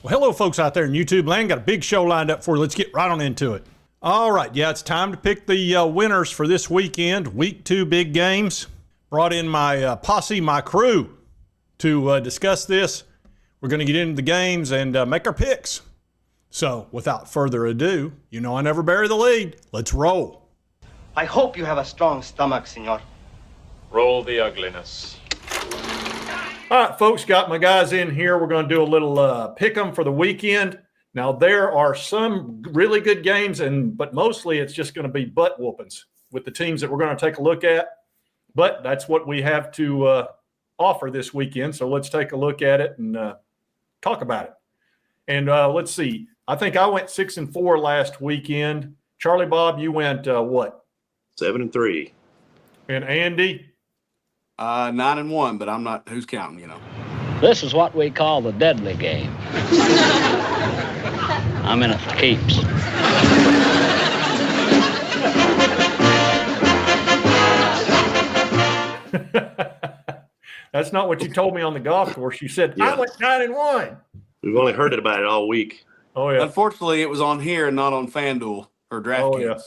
Well, hello, folks out there in YouTube land. Got a big show lined up for you. Let's get right on into it. All right, yeah, it's time to pick the winners for this weekend. Week 2 big games. Brought in my posse, my crew, to discuss this. We're going to get into the games and make our picks. So, without further ado, you know I never bury the lead. Let's roll. I hope you have a strong stomach, senor. Roll the ugliness. All right, folks, got my guys in here. We're going to do a little pick 'em for the weekend. Now, there are some really good games, but mostly it's just going to be butt whoopings with the teams that we're going to take a look at. But that's what we have to offer this weekend. So let's take a look at it and talk about it. And let's see. I think I went 6-4 last weekend. Charlie Bob, you went what? 7-3. And Andy? 9-1, but I'm not. Who's counting? You know. This is what we call the deadly game. I'm in it for keeps. That's not what you told me on the golf course. You said I went 9-1. We've only heard about it all week. Oh yeah. Unfortunately, it was on here and not on FanDuel or DraftKings. Oh yeah.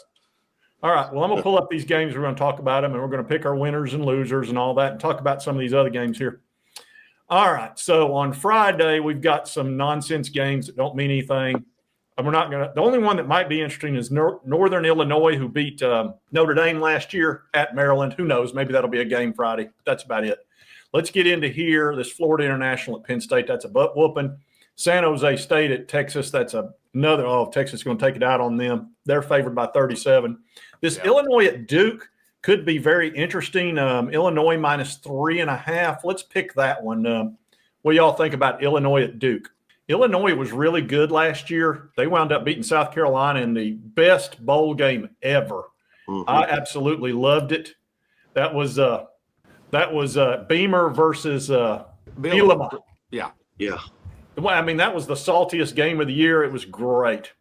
All right. Well, I'm going to pull up these games. We're going to talk about them, and we're going to pick our winners and losers and all that and talk about some of these other games here. All right. So on Friday, we've got some nonsense games that don't mean anything. And we're not going to – the only one that might be interesting is Northern Illinois, who beat Notre Dame last year at Maryland. Who knows? Maybe that'll be a game Friday. That's about it. Let's get into here. This Florida International at Penn State. That's a butt whooping. San Jose State at Texas. That's another – oh, Texas is going to take it out on them. They're favored by 37. This Illinois at Duke could be very interesting. Illinois minus 3.5. Let's pick that one. What do y'all think about Illinois at Duke? Illinois was really good last year. They wound up beating South Carolina in the best bowl game ever. Mm-hmm. I absolutely loved it. That was Beamer versus Bielema. Yeah. Yeah. Well, I mean, that was the saltiest game of the year. It was great.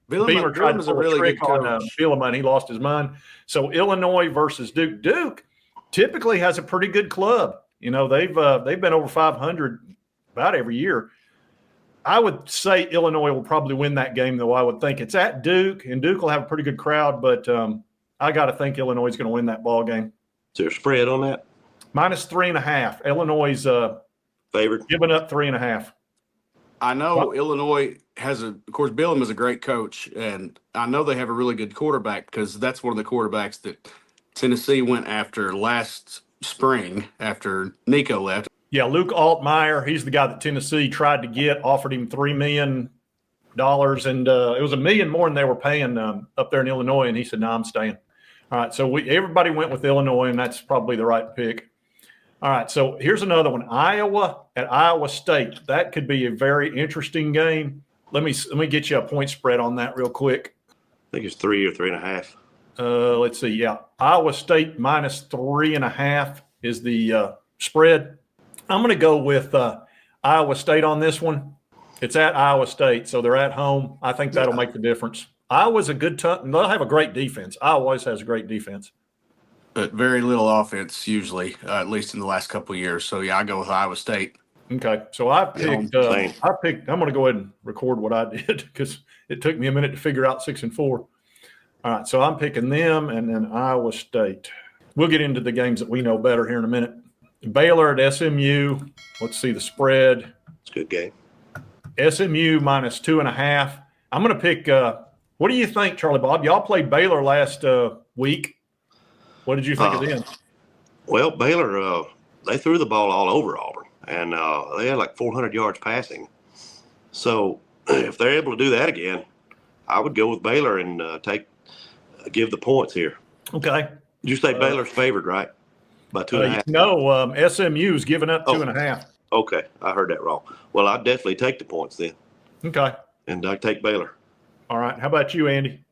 Beamer tried to pull a trick on Bielema, and he lost his mind. So Illinois versus Duke. Duke typically has a pretty good club. You know, they've been over 500 about every year. I would say Illinois will probably win that game, though. I would think it's at Duke, and Duke will have a pretty good crowd. But I got to think Illinois is going to win that ball game. Is there a spread on that? Minus 3.5. Illinois favored, giving up 3.5. I know Illinois has of course, Bielema is a great coach, and I know they have a really good quarterback because that's one of the quarterbacks that Tennessee went after last spring after Nico left. Yeah, Luke Altmaier, he's the guy that Tennessee tried to get, offered him $3 million, and it was $1 million more than they were paying up there in Illinois, and he said, no, I'm staying. All right, so everybody went with Illinois, and that's probably the right pick. All right, so here's another one. Iowa at Iowa State. That could be a very interesting game. Let me get you a point spread on that real quick. I think it's 3 or 3.5. Let's see. Yeah, Iowa State minus 3.5 is the spread. I'm going to go with Iowa State on this one. It's at Iowa State, so they're at home. I think that'll make the difference. Iowa's a good they'll have a great defense. Iowa always has a great defense. But very little offense usually, at least in the last couple of years. So, yeah, I go with Iowa State. Okay, so I picked. I'm going to go ahead and record what I did because it took me a minute to figure out 6-4. All right, so I'm picking them and then Iowa State. We'll get into the games that we know better here in a minute. Baylor at SMU. Let's see the spread. It's a good game. SMU minus 2.5. I'm going to pick. What do you think, Charlie Bob? Y'all played Baylor last week. What did you think of them? Well, Baylor, they threw the ball all over Auburn, and they had like 400 yards passing. So if they're able to do that again, I would go with Baylor and give the points here. Okay. Did you say Baylor's favored, right? By 2.5? No, SMU's giving up 2.5. Okay, I heard that wrong. Well, I'd definitely take the points then. Okay. And I'd take Baylor. All right. How about you, Andy?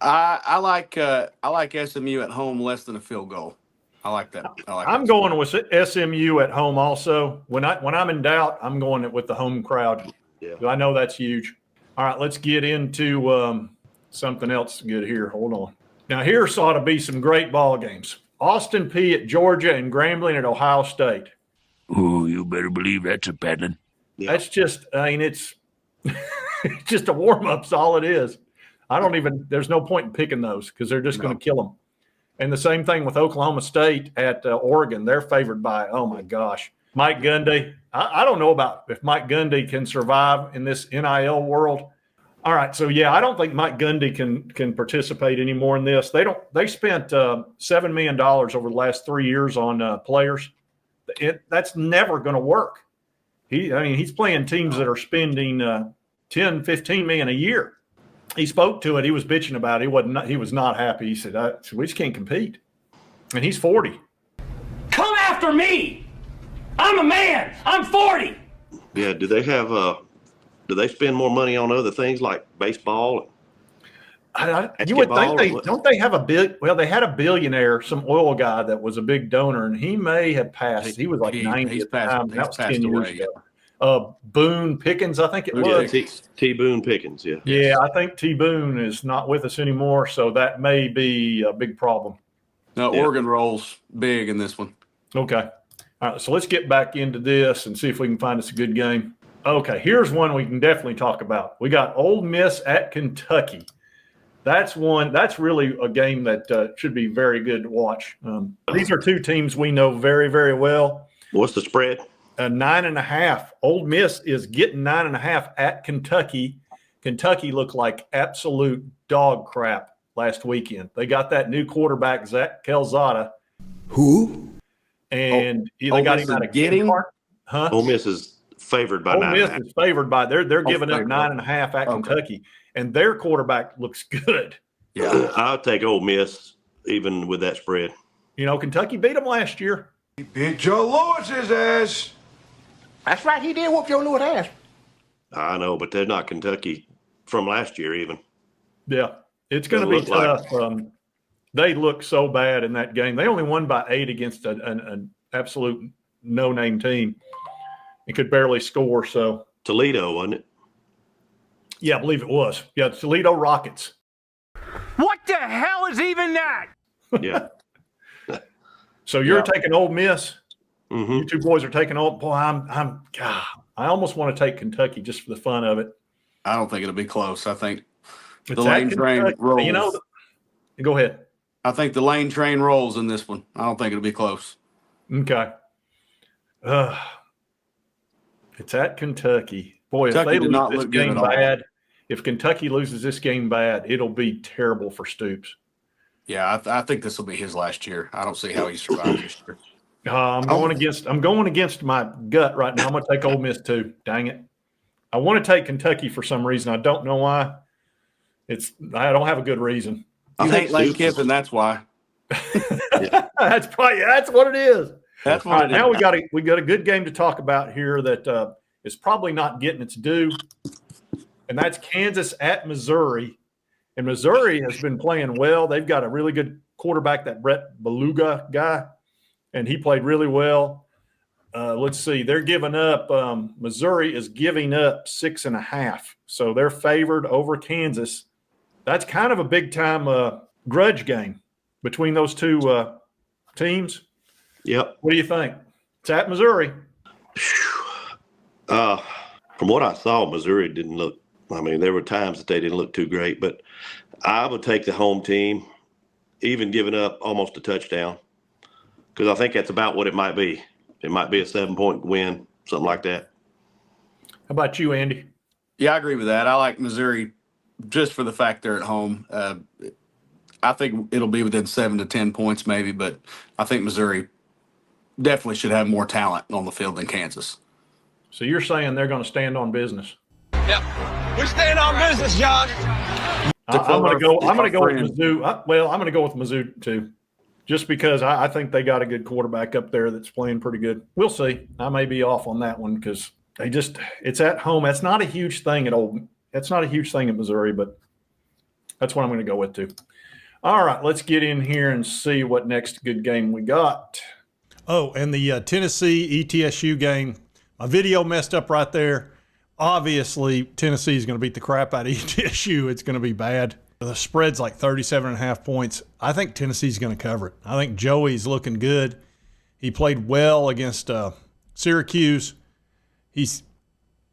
I like SMU at home less than a field goal. I like that. I'm going with SMU at home also. When I'm in doubt, I'm going with the home crowd. Yeah. I know that's huge. All right, let's get into something else good here. Hold on. Now, here ought to be some great ball games. Austin Peay at Georgia and Grambling at Ohio State. Oh, you better believe that's a paddling. Yeah. That's just, I mean, it's it's just a warm-up's all it is. There's no point in picking those because they're just going to kill them. And the same thing with Oklahoma State at Oregon. They're favored by, oh my gosh, Mike Gundy. I don't know about if Mike Gundy can survive in this NIL world. All right, so yeah, I don't think Mike Gundy can participate anymore in this. They spent $7 million over the last 3 years on players. That's never going to work. He's playing teams that are spending 10, 15 million a year. He spoke to it. He was bitching about it. He was not happy. He said, we just can't compete. And he's 40. Come after me. I'm a man. I'm 40. Yeah. Do they have do they spend more money on other things like baseball? You would think don't they have they had a billionaire, some oil guy that was a big donor, and he may have passed. He was like 90 at the time. That was 10 years ago. Boone Pickens, I think it was. T. Boone Pickens, yeah. Yeah, I think T. Boone is not with us anymore, so that may be a big problem. No, Oregon rolls big in this one. Okay. All right, so let's get back into this and see if we can find us a good game. Okay, here's one we can definitely talk about. We got Ole Miss at Kentucky. That's really a game that should be very good to watch. These are two teams we know very, very well. What's the spread? 9.5. Ole Miss is getting 9.5 at Kentucky. Kentucky looked like absolute dog crap last weekend. They got that new quarterback, Zach Calzada. Who? And they got him out of getting. Huh? Ole Miss is favored by 9.5. Ole Miss is favored by they're giving up 9.5 at Kentucky, and their quarterback looks good. Yeah, I'll take Ole Miss even with that spread. Kentucky beat them last year. He beat Joe Lewis's ass. That's right. He did whoop Joe Lewis' ass. I know, but they're not Kentucky from last year even. Yeah, it's going to be tough. They look so bad in that game. They only won by 8 against an absolute no-name team. It could barely score. So Toledo, wasn't it? Yeah, I believe it was. Yeah, Toledo Rockets. What the hell is even that? Yeah. So you're taking Ole Miss. Mm-hmm. You two boys are taking Ole. Boy, I almost want to take Kentucky just for the fun of it. I don't think it'll be close. I think It's the lane train rolls. Go ahead. I think the lane train rolls in this one. I don't think it'll be close. Okay. It's at Kentucky. Boy, Kentucky if they did not lose this look good game at all. bad, if Kentucky loses this game bad, it'll be terrible for Stoops. Yeah, I think this will be his last year. I don't see how he survives this year. I'm going against my gut right now. I'm going to take Ole Miss too. Dang it! I want to take Kentucky for some reason. I don't know why. I don't have a good reason. You hate Lane Kiffin, that's why. That's what it is. That's what it is. Now we got a good game to talk about here that is probably not getting its due, and that's Kansas at Missouri. And Missouri has been playing well. They've got a really good quarterback, that Brett Beluga guy, and he played really well. Let's see. They're giving up Missouri is giving up 6.5. So they're favored over Kansas. That's kind of a big-time grudge game between those two teams. Yep. What do you think? It's at Missouri. From what I saw, Missouri didn't look – there were times that they didn't look too great. But I would take the home team, even giving up almost a touchdown, because I think that's about what it might be. It might be a 7-point win, something like that. How about you, Andy? Yeah, I agree with that. I like Missouri just for the fact they're at home. I think it'll be within 7 to 10 points maybe, but I think Missouri definitely should have more talent on the field than Kansas. So you're saying they're going to stand on business? Yep. We stand on business, Josh. I'm going to go with Mizzou. I'm going to go with Mizzou too, just because I think they got a good quarterback up there that's playing pretty good. We'll see. I may be off on that one because it's at home. That's not a huge thing at Missouri, but that's what I'm going to go with too. All right, let's get in here and see what next good game we got. Oh, and the Tennessee ETSU game, my video messed up right there. Obviously, Tennessee is going to beat the crap out of ETSU. It's going to be bad. The spread's like 37.5 points. I think Tennessee's going to cover it. I think Joey's looking good. He played well against Syracuse. He's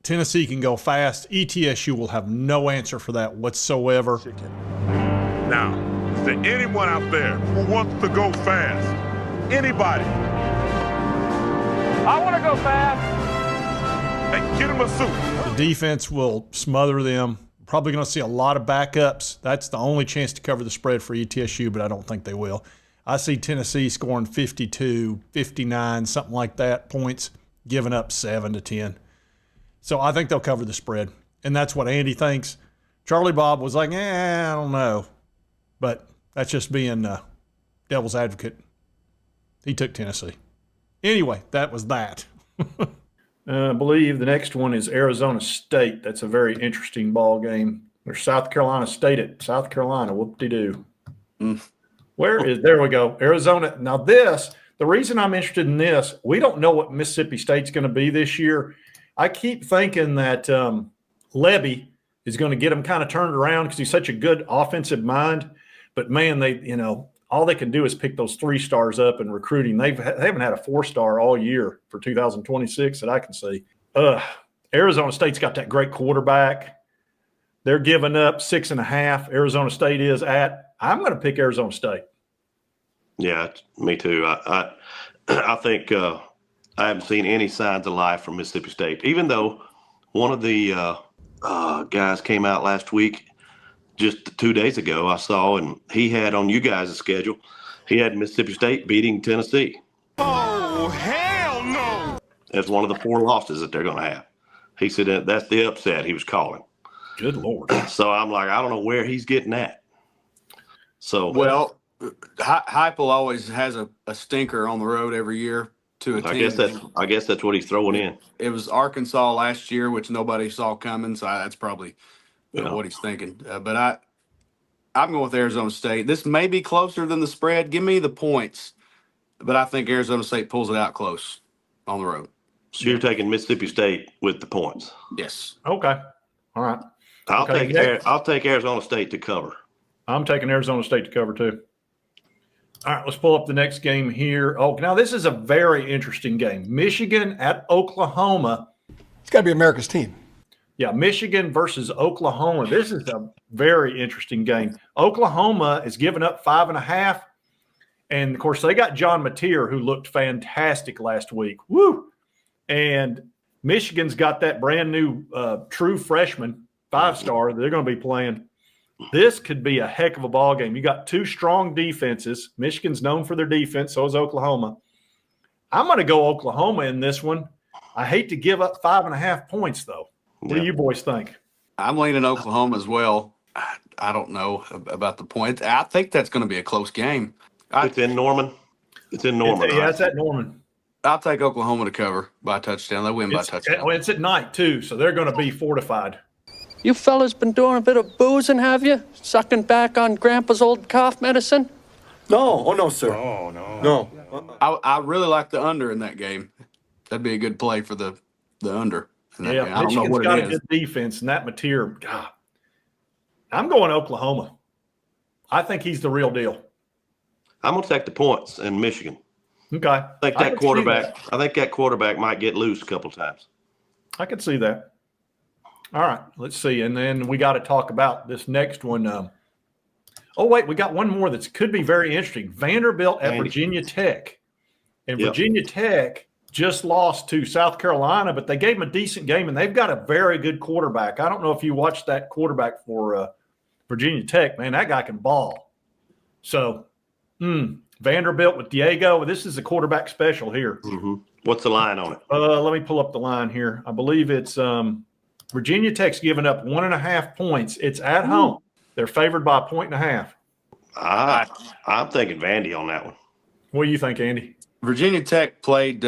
Tennessee can go fast. ETSU will have no answer for that whatsoever. Now, is there anyone out there who wants to go fast? Anybody? I want to go fast. Hey, get him a suit. The defense will smother them. Probably going to see a lot of backups. That's the only chance to cover the spread for ETSU, but I don't think they will. I see Tennessee scoring 52, 59, something like that points, giving up 7 to 10. So I think they'll cover the spread, and that's what Andy thinks. Charlie Bob was like, I don't know. But that's just being devil's advocate. He took Tennessee. Anyway, that was that. I believe the next one is Arizona State. That's a very interesting ball game. There's South Carolina State at South Carolina. Whoop-de-doo. There we go. Arizona. Now the reason I'm interested in this, we don't know what Mississippi State's going to be this year. I keep thinking that Levy is going to get them kind of turned around because he's such a good offensive mind. But, man, all they can do is pick those 3 stars up in recruiting. They haven't had a 4-star all year for 2026 that I can see. Arizona State's got that great quarterback. They're giving up 6.5. Arizona State is at. I'm going to pick Arizona State. Yeah, me too. I think I haven't seen any signs of life from Mississippi State, even though one of the guys came out last week, just 2 days ago, I saw, and he had on you guys' schedule, he had Mississippi State beating Tennessee. Oh, hell no! As one of the 4 losses that they're going to have. He said that's the upset he was calling. Good Lord. So I'm like, I don't know where he's getting at. So Well, Heupel always has a stinker on the road every year to a team. I guess that's what he's throwing in. It was Arkansas last year, which nobody saw coming, so that's probably what he's thinking. But I'm going with Arizona State. This may be closer than the spread. Give me the points, but I think Arizona State pulls it out close on the road. So you're taking Mississippi State with the points. Yes. Okay. All right. I'll take Arizona State to cover. I'm taking Arizona State to cover too. All right, let's pull up the next game here. Oh, now this is a very interesting game. Michigan at Oklahoma. It's got to be America's team. Yeah, Michigan versus Oklahoma. This is a very interesting game. Oklahoma is giving up 5.5. And, of course, they got John Mateer, who looked fantastic last week. Woo! And Michigan's got that brand new true freshman 5-star they're going to be playing. This could be a heck of a ball game. You got 2 strong defenses. Michigan's known for their defense, so is Oklahoma. I'm going to go Oklahoma in this one. I hate to give up 5.5 points, though. What do you boys think? I'm leaning Oklahoma as well. I don't know about the point. I think that's going to be a close game. It's in Norman. It's in Norman. It's at Norman. I'll take Oklahoma to cover by a touchdown. They win by a touchdown. It's at night, too, so they're going to be fortified. You fellas been doing a bit of boozing, have you? Sucking back on Grandpa's old cough medicine? No. Oh, no, sir. Oh, no. No. I really like the under in that game. That'd be a good play for the under. Yeah, I don't know Michigan's what got it a is. good defense, and that Mateer, God. I'm going Oklahoma. I think he's the real deal. I'm going to take the points in Michigan. Okay. I think that quarterback might get loose a couple times. I could see that. All right, let's see. And then we got to talk about this next one. We got one more that could be very interesting. Vanderbilt at Virginia Tech. And Virginia Tech just lost to South Carolina, but they gave them a decent game, and they've got a very good quarterback. I don't know if you watched that quarterback for Virginia Tech. Man, that guy can ball. So, Vanderbilt with Diego. This is a quarterback special here. Mm-hmm. What's the line on it? Let me pull up the line here. I believe it's Virginia Tech's giving up 1.5 points. It's at home. They're favored by 1.5. I'm thinking Vandy on that one. What do you think, Andy? Virginia Tech played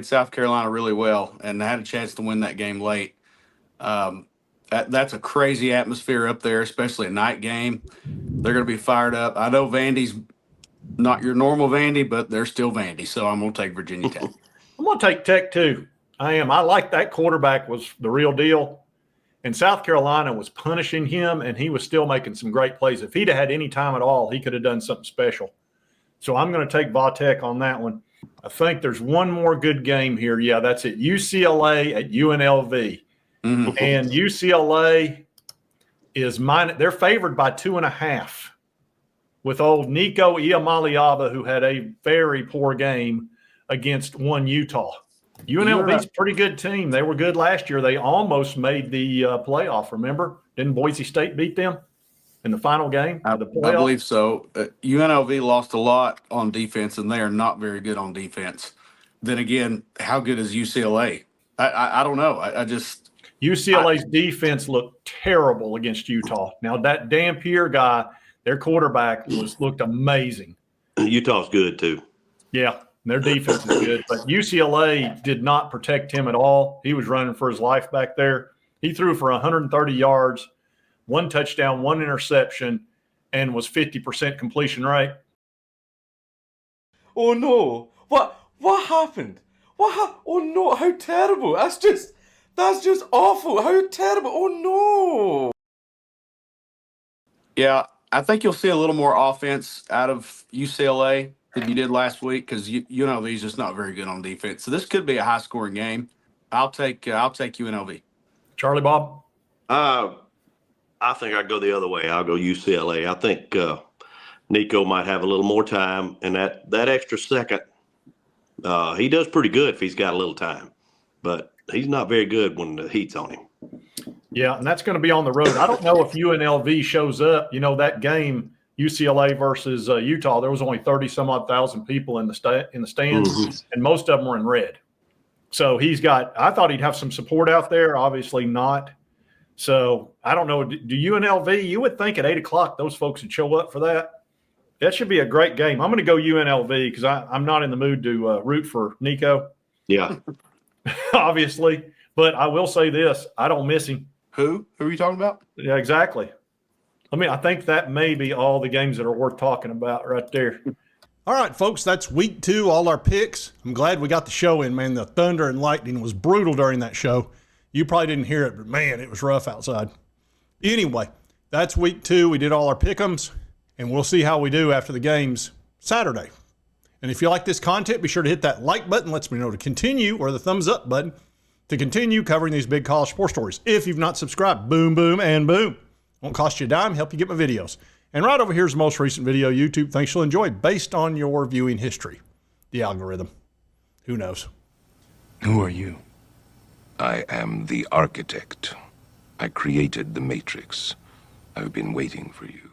South Carolina really well and had a chance to win that game late. That's a crazy atmosphere up there, especially a night game. They're going to be fired up. I know Vandy's not your normal Vandy, but they're still Vandy, so I'm going to take Virginia Tech. I'm going to take Tech too. I am. I like that quarterback was the real deal. And South Carolina was punishing him, and he was still making some great plays. If he'd had any time at all, he could have done something special. So I'm going to take Va-Tech on that one. I think there's one more good game here. Yeah, that's it. UCLA at UNLV. And UCLA is they're favored by 2.5 with old Nico Iamaleava, who had a very poor game against Utah. UNLV's a pretty good team. They were good last year. They almost made the playoff, remember? Didn't Boise State beat them in the final game of the playoff? I believe so. UNLV lost a lot on defense, and they are not very good on defense. Then again, how good is UCLA? I don't know. UCLA's defense looked terrible against Utah. Now, that Dampier guy, their quarterback, looked amazing. Utah's good, too. Yeah, their defense is good. But UCLA did not protect him at all. He was running for his life back there. He threw for 130 yards, 1 touchdown, 1 interception, and was 50% completion rate. Oh, no. What happened? Oh, no, how terrible. That's just awful. How terrible. Oh, no. Yeah, I think you'll see a little more offense out of UCLA than you did last week because UNLV's just not very good on defense. So this could be a high-scoring game. I'll take UNLV. Charlie Bob? I think I'd go the other way. I'll go UCLA. I think Nico might have a little more time, and that extra second, he does pretty good if he's got a little time. But he's not very good when the heat's on him. Yeah, and that's going to be on the road. I don't know if UNLV shows up. You know, that game, UCLA versus Utah, there was only 30-some-odd thousand people in the stands, and most of them were in red. So I thought he'd have some support out there. Obviously not. So I don't know. Do UNLV, you would think at 8 o'clock those folks would show up for that. That should be a great game. I'm going to go UNLV because I'm not in the mood to root for Nico. Yeah. Obviously. But I will say this. I don't miss him. Who are you talking about? Yeah, exactly. I think that may be all the games that are worth talking about right there. All right, folks, that's week 2, all our picks. I'm glad we got the show in, man. The thunder and lightning was brutal during that show. You probably didn't hear it, but, man, it was rough outside. Anyway, that's week 2. We did all our pick-ems, and we'll see how we do after the games Saturday. And if you like this content, be sure to hit that like button. Lets me know to continue, or the thumbs up button to continue covering these big college sports stories. If you've not subscribed, boom, boom, and boom. Won't cost you a dime, help you get my videos. And right over here is the most recent video YouTube thinks you'll enjoy based on your viewing history. The algorithm. Who knows? Who are you? I am the architect. I created the Matrix. I've been waiting for you.